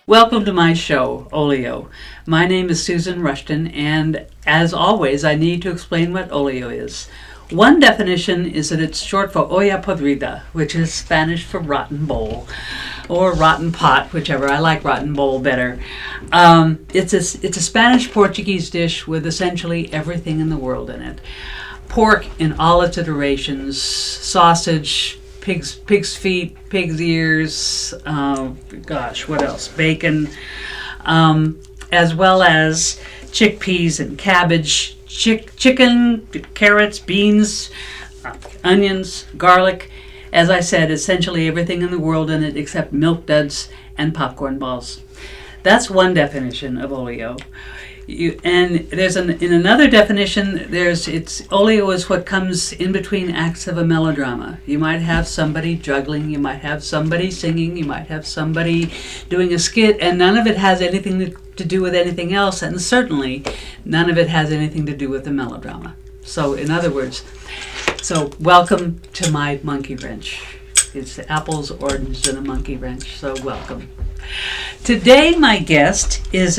Welcome to my show, Olio. My name is Susan Rushton, and as always, I need to explain what Olio is. One definition is that it's short for olla podrida, which is Spanish for rotten bowl, or rotten pot, whichever. I like rotten bowl better. It's a Spanish-Portuguese dish with essentially everything in the world in it. Pork in all its iterations, sausage, pig's feet, pig's ears, what else? Bacon, as well as chickpeas and cabbage, chicken, carrots, beans, onions, garlic. As I said, essentially everything in the world in it except milk duds and popcorn balls. That's one definition of olio. And in another definition, olio is what comes in between acts of a melodrama. You might have somebody juggling, you might have somebody singing, you might have somebody doing a skit, and none of it has anything to do with anything else, and certainly none of it has anything to do with the melodrama. So, in other words, welcome to my monkey wrench. It's apples, oranges, and a monkey wrench, so welcome. Today, my guest is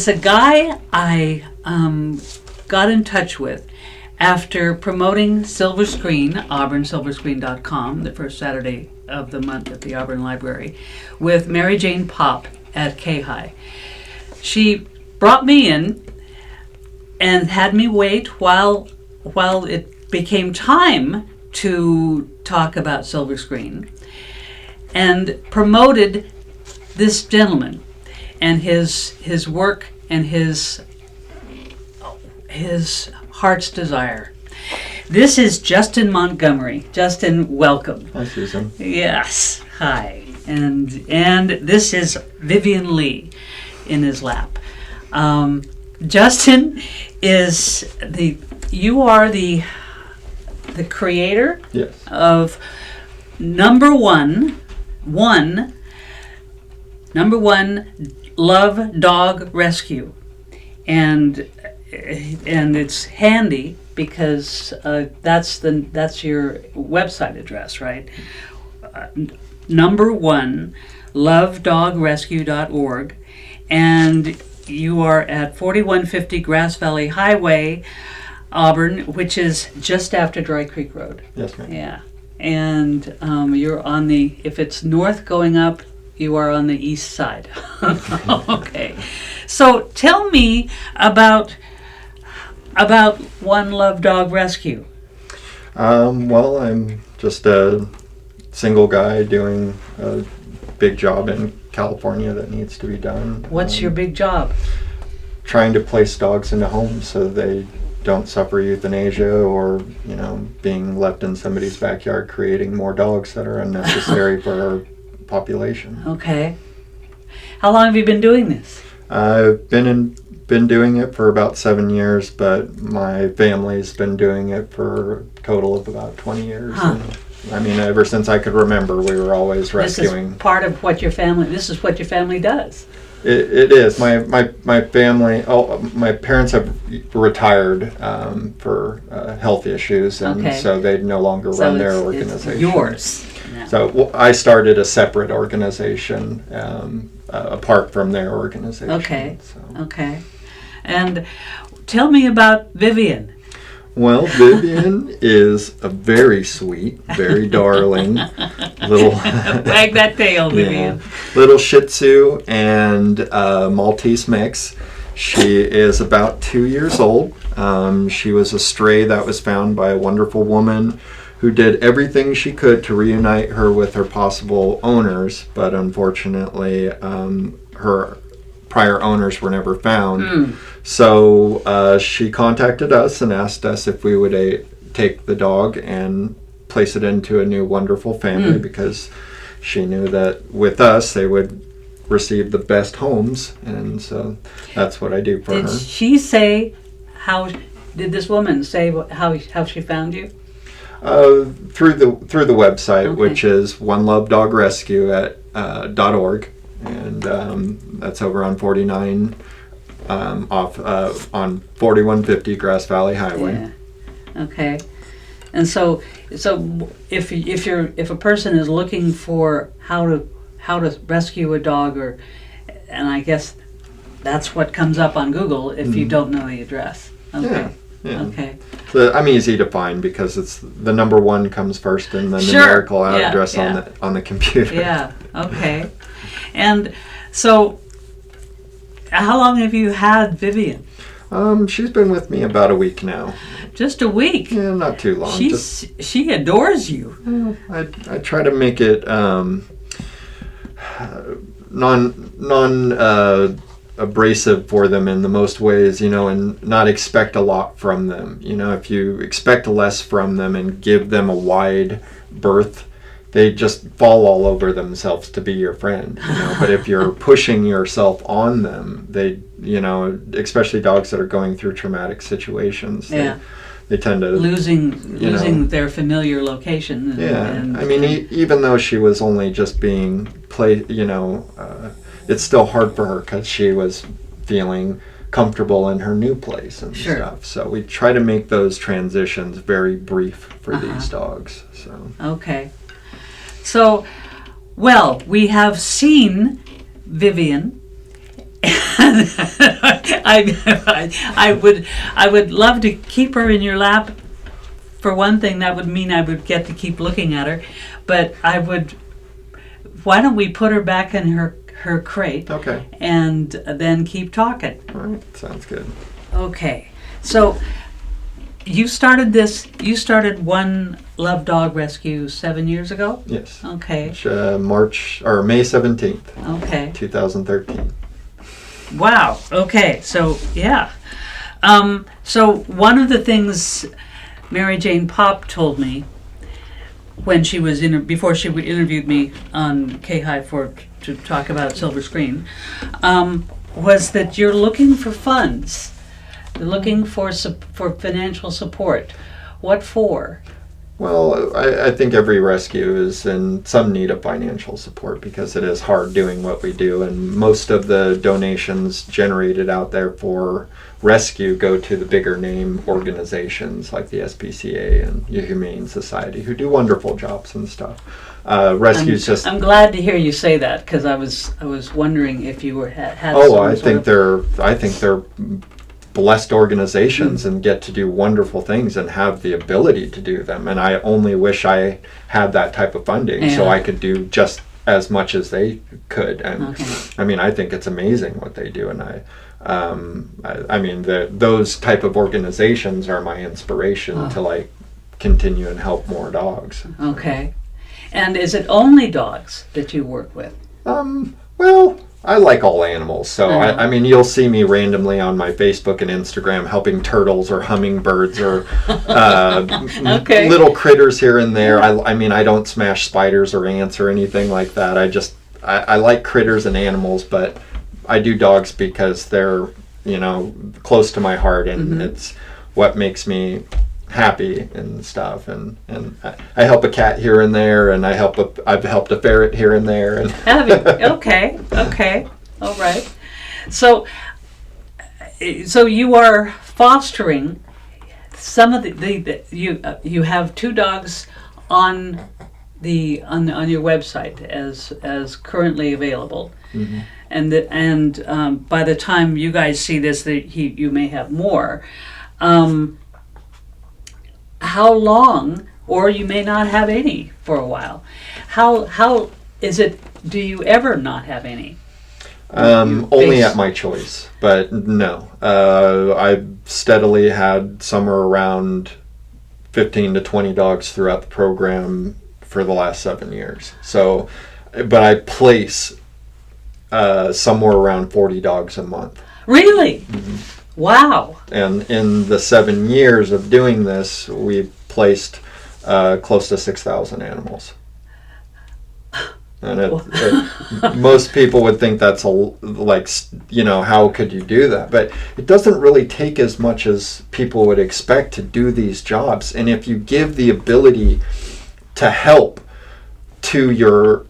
a guy I got in touch with after promoting Silver Screen, auburnsilverscreen.com, the first Saturday of the month at the Auburn Library, with Mary Jane Popp at K-High. She brought me in and had me wait while it became time to talk about Silver Screen, and promoted this gentleman and his work and his heart's desire. This is Justin Montgomery. Justin, welcome. Hi, Susan. Yes, hi. And this is Vivian Lee in his lap. Justin you are the creator, yes, of number one Love Dog Rescue, and it's handy because that's your website address, right? Number one, lovedogrescue.org, and you are at 4150 Grass Valley Highway, Auburn, which is just after Dry Creek Road. Yes, ma'am. Yeah, and you're on if it's north going up, you are on the east side. Okay. So tell me about One Love Dog Rescue. Well, I'm just a single guy doing a big job in California that needs to be done. What's your big job? Trying to place dogs into homes so they don't suffer euthanasia or, being left in somebody's backyard creating more dogs that are unnecessary for our population. Okay. How long have you been doing this? I've been doing it for about 7 years, but my family's been doing it for a total of about 20 years. Huh. And, ever since I could remember, we were always rescuing. This is part of what your family does. It is. My family. My parents have retired for health issues, and so they no longer run their organization. It's yours. Yeah. So I started a separate organization apart from their organization. Okay. So. Okay. And tell me about Vivian. Well, Vivian is a very sweet, very darling little wag that tail, Vivian. Little Shih Tzu and Maltese mix. She is about 2 years old. She was a stray that was found by a wonderful woman who did everything she could to reunite her with her possible owners, but unfortunately, her prior owners were never found. So she contacted us and asked us if we would take the dog and place it into a new wonderful family because she knew that with us they would receive the best homes, and so that's what I do for her. Did this woman say how she found you? Through the website, which is One Love Dog Rescue .org, and that's over on 49 on 4150 Grass Valley Highway. Yeah. Okay. And so if a person is looking for how to rescue a dog, or and I guess that's what comes up on Google if you don't know the address. Okay. Yeah. Okay. I'm easy to find because it's the number one comes first in the Sure. numerical Yeah, address yeah. on the computer. Yeah. Okay. And so, how long have you had Vivian? She's been with me about a week now. Just a week. Yeah, not too long. She adores you. I try to make it non abrasive for them in the most ways, and not expect a lot from them. If you expect less from them and give them a wide berth, they just fall all over themselves to be your friend. But if you're pushing yourself on them, they, especially dogs that are going through traumatic situations, they tend to losing their familiar location. Even though she was only just being played, it's still hard for her because she was feeling comfortable in her new place and stuff. So we try to make those transitions very brief for these dogs. So okay. So, well, we have seen Vivian. I would love to keep her in your lap. For one thing, that would mean I would get to keep looking at her. But why don't we put her back in her crate? Okay. And then keep talking. All right. Sounds good. Okay. So you started One Love Dog Rescue 7 years ago? Yes. Okay. May 17th. Okay. 2013. Wow. Okay. So yeah. So one of the things Mary Jane Popp told me when she was before she interviewed me on K-High to talk about Silver Screen, was that you're looking for funds, you're looking for financial support. What for? Well, I think every rescue is in some need of financial support because it is hard doing what we do, and most of the donations generated out there for rescue go to the bigger name organizations like the SPCA and the Humane Society, who do wonderful jobs and stuff. I'm glad to hear you say that because I was wondering if you had. I think they're blessed organizations and get to do wonderful things and have the ability to do them. And I only wish I had that type of funding so I could do just as much as they could. And I think it's amazing what they do. And those type of organizations are my inspiration to continue and help more dogs. Okay. And is it only dogs that you work with? Well, I like all animals, so you'll see me randomly on my Facebook and Instagram helping turtles or hummingbirds or little critters here and there. I don't smash spiders or ants or anything like that. I like critters and animals, but I do dogs because they're close to my heart, and it's what makes me happy and stuff, and I help a cat here and there, and I've helped a ferret here and there. And have you? Okay, all right. So you are fostering some of you have 2 dogs on your website as currently available, and by the time you guys see this, you may have more. How long, or you may not have any for a while. How is it? Do you ever not have any? Only at my choice, but no. I've steadily had somewhere around 15 to 20 dogs throughout the program for the last 7 years. So, but I place somewhere around 40 dogs a month. Really? Wow. And in the 7 years of doing this, we've placed close to 6,000 animals. And most people would think that's how could you do that? But it doesn't really take as much as people would expect to do these jobs. And if you give the ability to help to your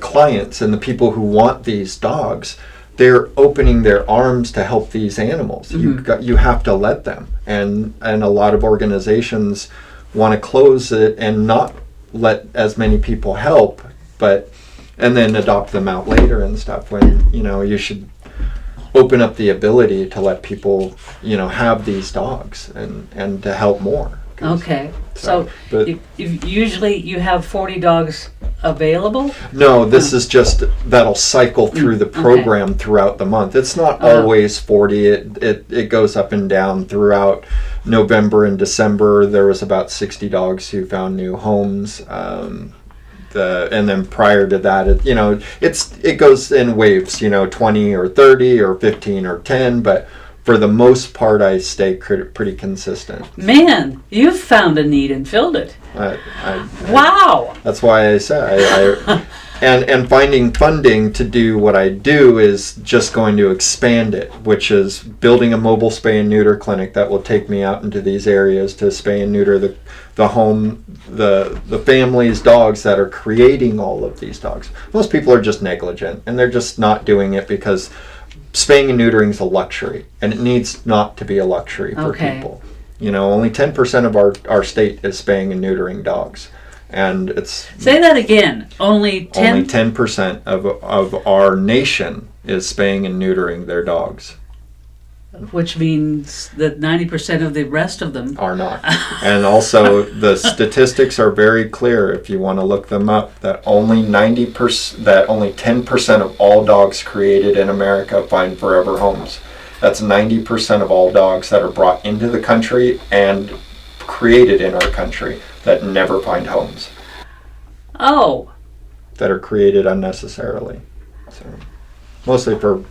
clients and the people who want these dogs, they're opening their arms to help these animals. You have to let them, and a lot of organizations want to close it and not let as many people help. But and then adopt them out later and stuff. When you should open up the ability to let people have these dogs and to help more. Okay. So but usually you have 40 dogs available? no, this is just that'll cycle through the program throughout the month. It's not always 40. It goes up and down throughout November and December. There was about 60 dogs who found new homes. And then prior to that, it goes in waves. 20 or 30 or 15 or 10, but for the most part, I stay pretty consistent. Man, you've found a need and filled it. Wow. That's why I say and finding funding to do what I do is just going to expand it, which is building a mobile spay and neuter clinic that will take me out into these areas to spay and neuter the home, the family's dogs that are creating all of these dogs. Most people are just negligent, and they're just not doing it because spaying and neutering is a luxury, and it needs not to be a luxury for people. Only 10% of our state is spaying and neutering dogs, and it's say that again. Only 10% of our nation is spaying and neutering their dogs, which means that 90% of the rest of them are not. And also, the statistics are very clear. If you want to look them up, that only 10% of all dogs created in America find forever homes. That's 90% of all dogs that are brought into the country and created in our country that never find homes. Oh. That are created unnecessarily. So, mostly for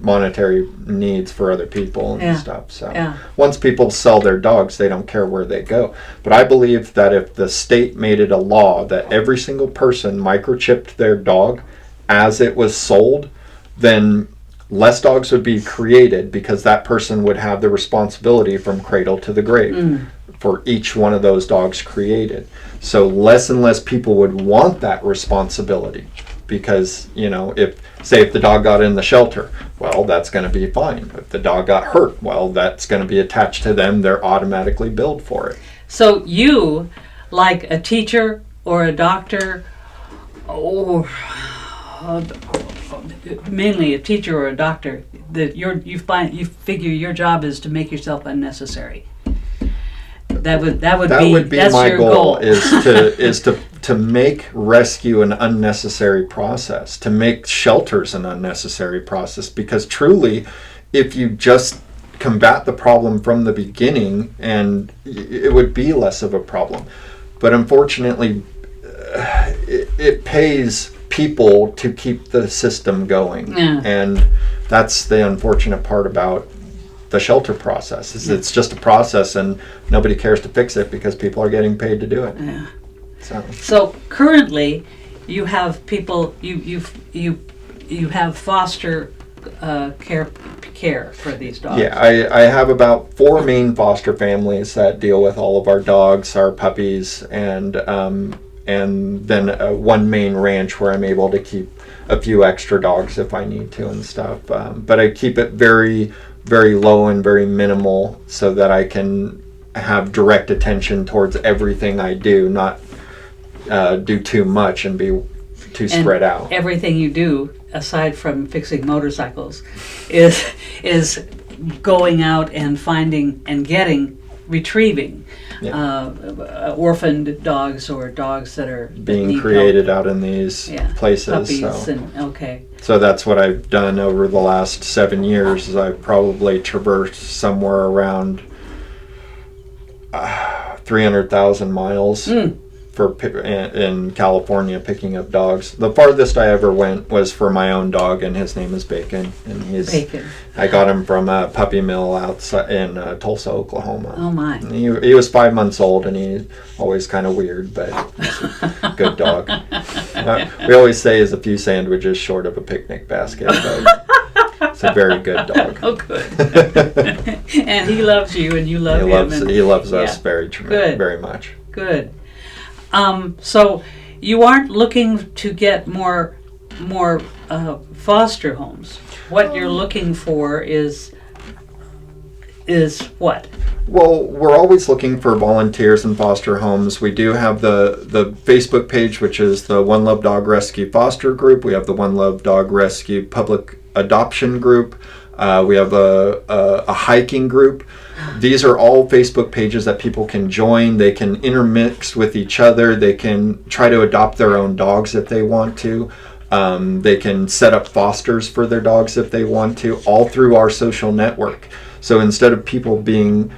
monetary needs for other people and stuff. So once people sell their dogs, they don't care where they go. But I believe that if the state made it a law that every single person microchipped their dog as it was sold, then less dogs would be created because that person would have the responsibility from cradle to the grave for each one of those dogs created. So less and less people would want that responsibility because, if the dog got in the shelter, well, that's going to be fine. If the dog got hurt, well, that's going to be attached to them. They're automatically billed for it. So you, like a teacher or a doctor, or mainly a teacher or a doctor, that you figure your job is to make yourself unnecessary. That would be that's my your goal. is to make rescue an unnecessary process, to make shelters an unnecessary process, because truly, if you just combat the problem from the beginning, and it would be less of a problem. But unfortunately, it pays people to keep the system going, and that's the unfortunate part about the shelter process. It's just a process, and nobody cares to fix it because people are getting paid to do it. Yeah. So currently, you have people. You have foster care for these dogs. Yeah, I have about 4 main foster families that deal with all of our dogs, our puppies, and then one main ranch where I'm able to keep a few extra dogs if I need to and stuff. But I keep it very, very low and very minimal so that I can have direct attention towards everything I do, not do too much and be too spread out. Everything you do, aside from fixing motorcycles, is going out and finding and retrieving orphaned dogs or dogs that are being created out in these places. Puppies So that's what I've done over the last 7 years. Is I've probably traversed somewhere around 300,000 miles in California picking up dogs. The farthest I ever went was for my own dog, and his name is Bacon. And Bacon. I got him from a puppy mill outside in Tulsa, Oklahoma. Oh my! And he was 5 months old, and he's always kind of weird, but he's a good dog. We always say he's a few sandwiches short of a picnic basket. But it's a very good dog. Oh, good. And he loves you, and you love him. He loves us very much. Good. So you aren't looking to get more foster homes. What you're looking for is is what? Well, we're always looking for volunteers in foster homes. We do have the Facebook page, which is the One Love Dog Rescue Foster Group. We have the One Love Dog Rescue Public Adoption Group. We have a hiking group. These are all Facebook pages that people can join. They can intermix with each other. They can try to adopt their own dogs if they want to. They can set up fosters for their dogs if they want to, all through our social network. So instead of people being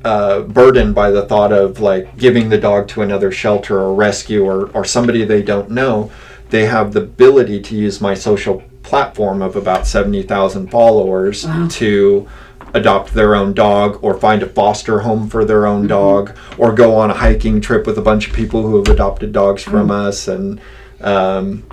burdened by the thought of like giving the dog to another shelter or rescue or somebody they don't know, they have the ability to use my social platform of about 70,000 followers to adopt their own dog or find a foster home for their own dog or go on a hiking trip with a bunch of people who have adopted dogs from us, and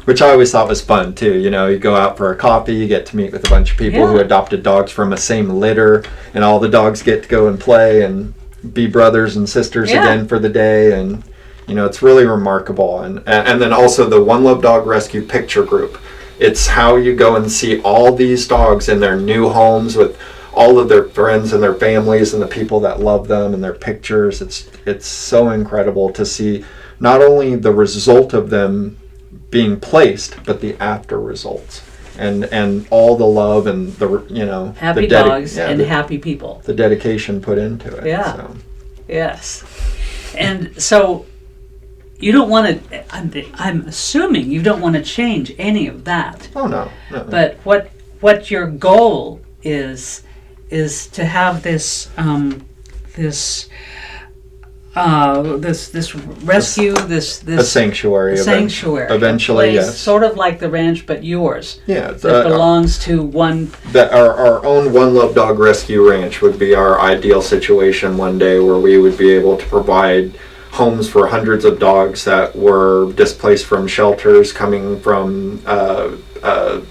which I always thought was fun too. You know, you go out for a coffee, you get to meet with a bunch of people who adopted dogs from a same litter, and all the dogs get to go and play and be brothers and sisters again for the day. And you know, it's really remarkable. And then also the One Love Dog Rescue Picture Group. It's how you go and see all these dogs in their new homes with all of their friends and their families and the people that love them and their pictures. It's so incredible to see not only the result of them being placed, but the after results and all the love and the, you know, happy dogs and happy people, the dedication put into it. Yes. And so you don't want to, I'm assuming you don't want to change any of that. Oh no. But what your goal is to have this rescue, this a sanctuary eventually, place, sort of like the ranch, but yours. Yeah, that belongs to one. That our own One Love Dog Rescue Ranch would be our ideal situation one day, where we would be able to provide homes for hundreds of dogs that were displaced from shelters, coming from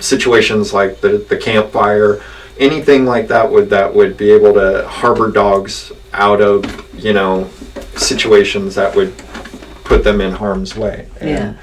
situations like the campfire, anything like that would be able to harbor dogs out of, you know, situations that would put them in harm's way. And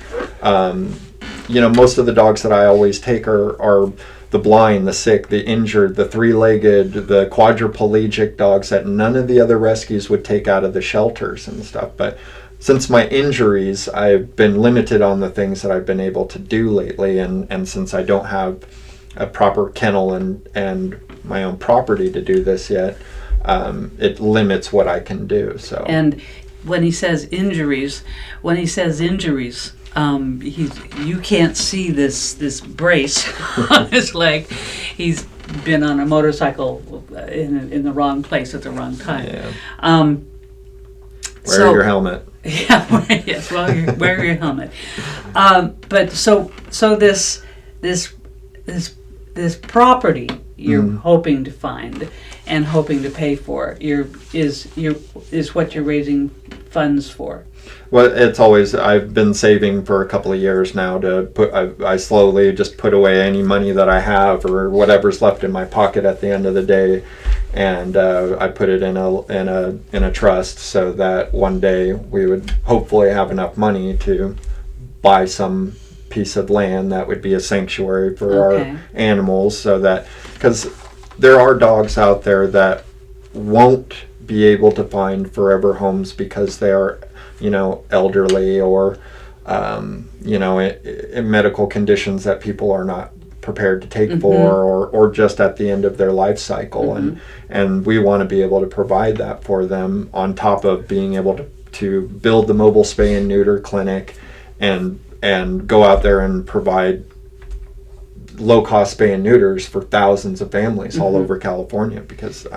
you know, most of the dogs that I always take are the blind, the sick, the injured, the three-legged, the quadriplegic dogs that none of the other rescues would take out of the shelters and stuff. But since my injuries, I've been limited on the things that I've been able to do lately, and since I don't have a proper kennel and my own property to do this yet, it limits what I can do. So. And when he says injuries, you can't see this brace on his leg. He's been on a motorcycle in the wrong place at the wrong time. Yeah. Wear your helmet. Yeah. Yes. Well, wear your helmet. But so this property you're hoping to find and hoping to pay for is what you're raising funds for. Well, it's always, I've been saving for a couple of years now to put, I slowly just put away any money that I have or whatever's left in my pocket at the end of the day, and I put it in a trust so that one day we would hopefully have enough money to buy some piece of land that would be a sanctuary for our animals, so that, because there are dogs out there that won't be able to find forever homes because they are, you know, elderly or you know, in medical conditions that people are not prepared to take for, or just at the end of their life cycle, and we want to be able to provide that for them, on top of being able to build the mobile spay and neuter clinic and go out there and provide low-cost spay and neuters for thousands of families all over California, because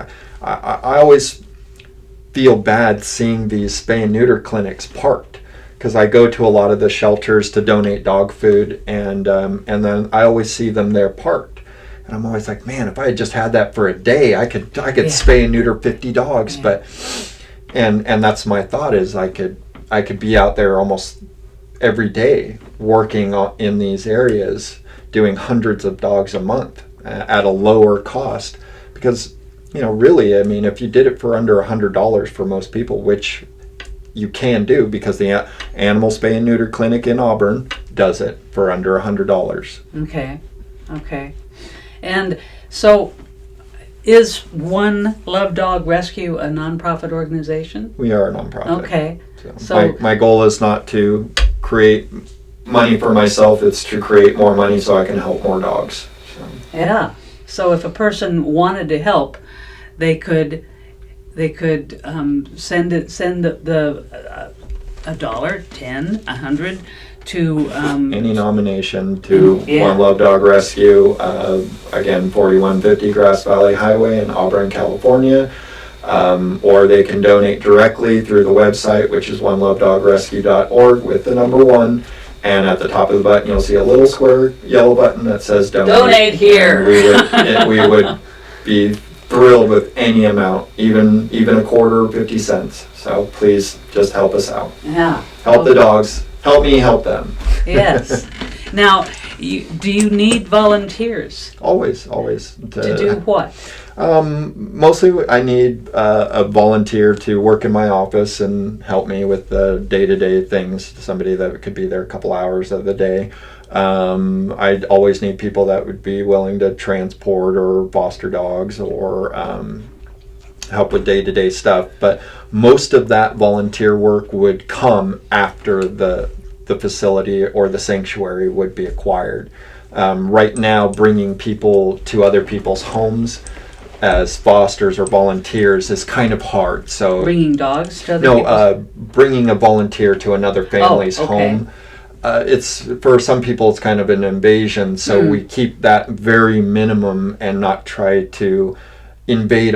I always feel bad seeing these spay and neuter clinics parked, because I go to a lot of the shelters to donate dog food, and then I always see them there parked, and I'm always like, man, if I had just had that for a day, I could spay and neuter 50 dogs. But and that's my thought, is I could be out there almost every day working in these areas, doing hundreds of dogs a month at a lower cost, because, you know, really, I mean, if you did it for under $100 for most people, which you can do, because the Animal Spay and Neuter Clinic in Auburn does it for under $100. Okay. And so Is One Love Dog Rescue a nonprofit organization? We are a nonprofit. Okay. So my goal is not to create money for myself, it's to create more money so I can help more dogs. So. Yeah. So if a person wanted to help, they could send a dollar, 10, 100 to any nomination to Yeah. One Love Dog Rescue, again 4150 Grass Valley Highway in Auburn, California, or they can donate directly through the website, which is onelovedogrescue.org with the number 1, and at the top of the button you'll see a little square yellow button that says donate. Donate here. And we would be thrilled with any amount, even a quarter, 50 cents. So please just help us out. Yeah. Help the dogs. Help me help them. Yes. Now, do you need volunteers Always. to do what? Mostly I need a volunteer to work in my office and help me with the day-to-day things, somebody that could be there a couple hours of the day. I'd always need people that would be willing to transport or foster dogs or help with day-to-day stuff, but most of that volunteer work would come after the facility or the sanctuary would be acquired. Right now, bringing people to other people's homes as fosters or volunteers is kind of hard. So Bringing dogs to other people's... bringing a volunteer to another family's home. It's for some people it's kind of an invasion, so we keep that very minimum and not try to invade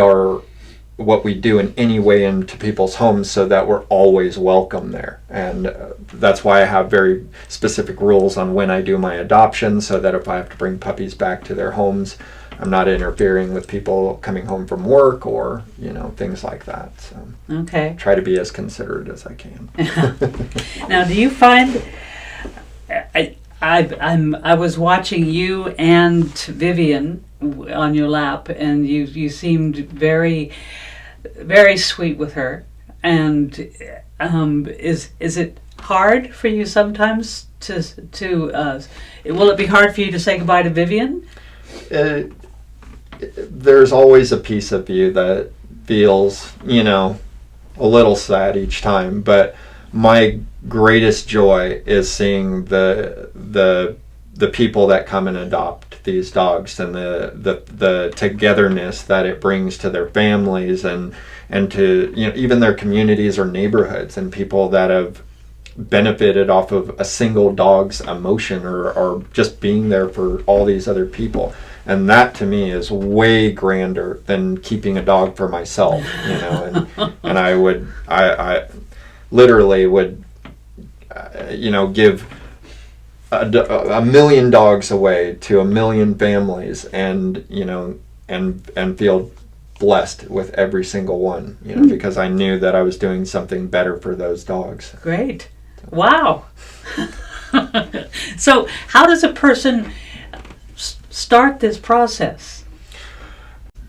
what we do in any way into people's homes, so that we're always welcome there. And that's why I have very specific rules on when I do my adoption, so that if I have to bring puppies back to their homes, I'm not interfering with people coming home from work or things like that. So Okay. try to be as considerate as I can. Now, do you find... I was watching you and Vivian on your lap, and you seemed very, very sweet with her. And is it hard for you sometimes to will it be hard for you to say goodbye to Vivian? There's always a piece of you that feels a little sad each time, but my greatest joy is seeing the people that come and adopt these dogs, and the togetherness that it brings to their families and to even their communities or neighborhoods, and people that have benefited off of a single dog's emotion or just being there for all these other people. And that to me is way grander than keeping a dog for myself, and I literally would give a million dogs away to a million families, and feel blessed with every single one, because I knew that I was doing something better for those dogs. Great. Wow. So how does a person start this process?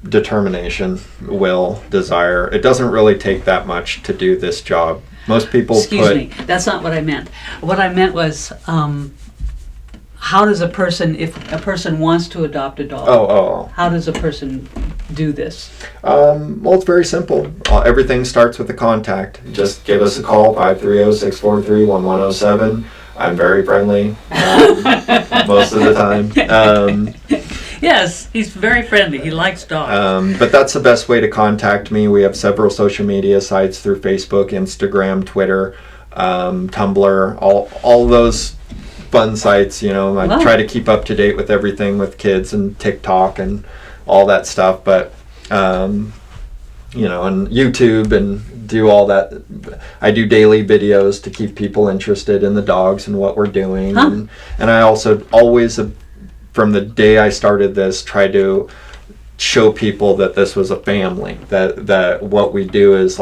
Determination, will, desire. It doesn't really take that much to do this job. Most people Excuse me, that's not what I meant. What I meant was, how does a person, if a person wants to adopt a dog, how does a person do this? Well, it's very simple. Everything starts with a contact. Just give us a call, 530-643-1107. I'm very friendly most of the time. Yes, he's very friendly. He likes dogs. But that's the best way to contact me. We have several social media sites through Facebook, Instagram, Twitter, Tumblr, all those fun sites. I try to keep up to date with everything with kids and TikTok and all that stuff. But and YouTube and do all that. I do daily videos to keep people interested in the dogs and what we're doing. And I also always, from the day I started this, try to show people that this was a family, that what we do is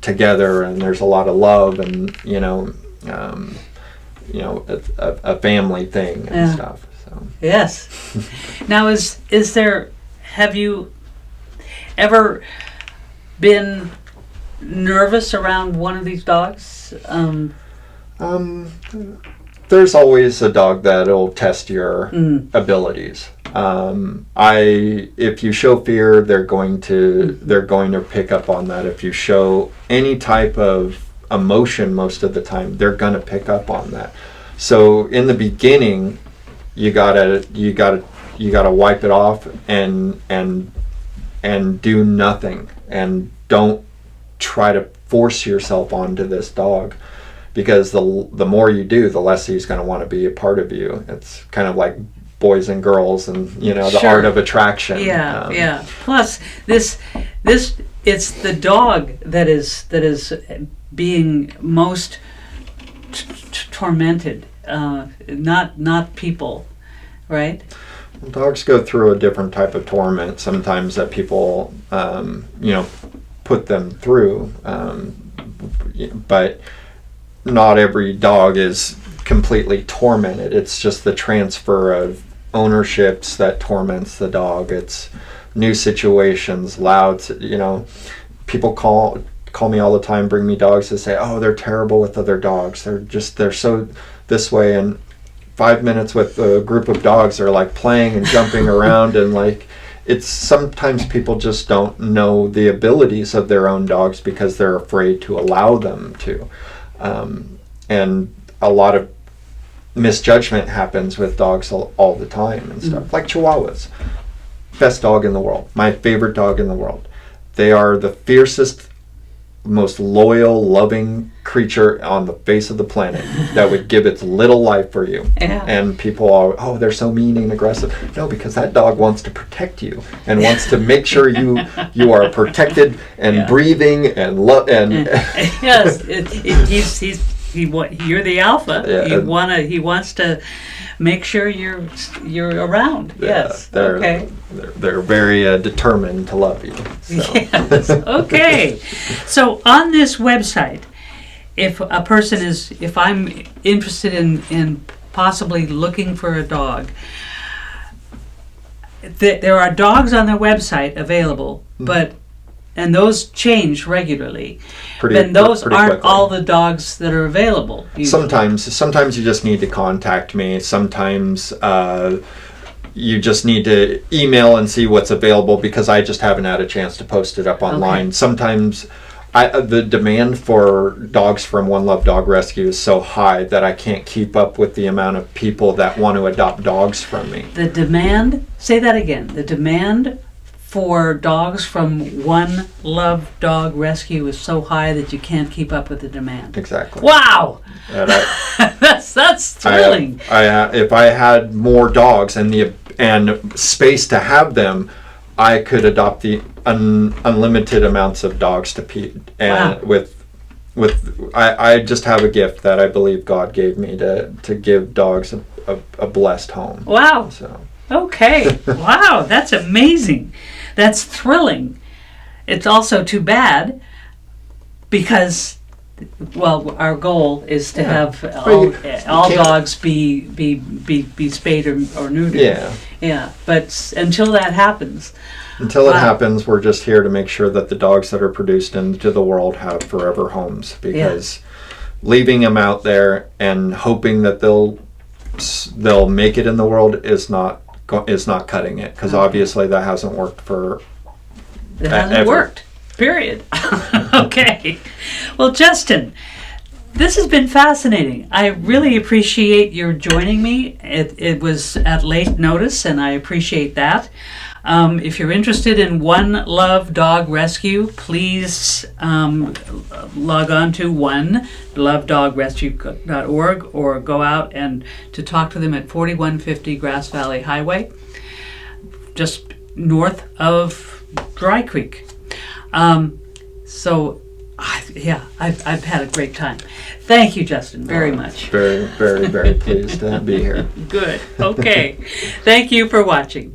together, and there's a lot of love, and a family thing and stuff. So yes. Now, have you ever been nervous around one of these dogs? There's always a dog that'll test your abilities. If you show fear, they're going to pick up on that. If you show any type of emotion, most of the time, they're going to pick up on that. So in the beginning, you gotta wipe it off and do nothing, and don't try to force yourself onto this dog, because the more you do, the less he's going to want to be a part of you. It's kind of like boys and girls, and the Sure. art of attraction. Yeah. Plus, this it's the dog that is being most tormented, not people, right? Dogs go through a different type of torment sometimes that people put them through, but not every dog is completely tormented. It's just the transfer of ownerships that torments the dog. It's new situations, loud, people call me all the time, bring me dogs to say, oh, they're terrible with other dogs. They're so this way. And 5 minutes with a group of dogs, they're like playing and jumping around, and like, it's sometimes people just don't know the abilities of their own dogs because they're afraid to allow them to. And a lot of misjudgment happens with dogs all the time and stuff. Like Chihuahuas. Best dog in the world. My favorite dog in the world. They are the fiercest, most loyal, loving creature on the face of the planet that would give its little life for you. Yeah. And people are, oh, they're so mean and aggressive. No, because that dog wants to protect you and wants to make sure you are protected and breathing and Yes, you're the alpha. Yeah. He wants to make sure you're around. Yes. They're very determined to love you. So. Yes. Okay. So on this website, if I'm interested in possibly looking for a dog, there are dogs on their website available, and those change regularly. Then those aren't quickly. all the dogs that are available. Usually. Sometimes you just need to contact me. Sometimes you just need to email and see what's available, because I just haven't had a chance to post it up online. Okay. Sometimes the demand for dogs from One Love Dog Rescue is so high that I can't keep up with the amount of people that want to adopt dogs from me. The demand, say that again, the demand for dogs from One Love Dog Rescue is so high that you can't keep up with the demand. Exactly. Wow! And That's thrilling. If I had more dogs and space to have them, I could adopt the unlimited amounts of dogs to Pete. And I just have a gift that I believe God gave me to give dogs a blessed home. Wow. So. Okay. Wow, that's amazing. That's thrilling. It's also too bad because, well, our goal is to have all dogs be spayed or neutered. Yeah. Yeah. But until that happens. Until it happens, we're just here to make sure that the dogs that are produced into the world have forever homes, because leaving them out there and hoping that they'll make it in the world is not cutting it, because obviously that hasn't worked for It hasn't ever. worked. Period. Okay. Well, Justin, this has been fascinating. I really appreciate your joining me. It was at late notice, and I appreciate that. If you're interested in One Love Dog Rescue, please log on to onelovedogrescue.org or go out and to talk to them at 4150 Grass Valley Highway, just north of Dry Creek. I've had a great time. Thank you, Justin, very much. Very, very, very pleased to be here. Good. Okay. Thank you for watching.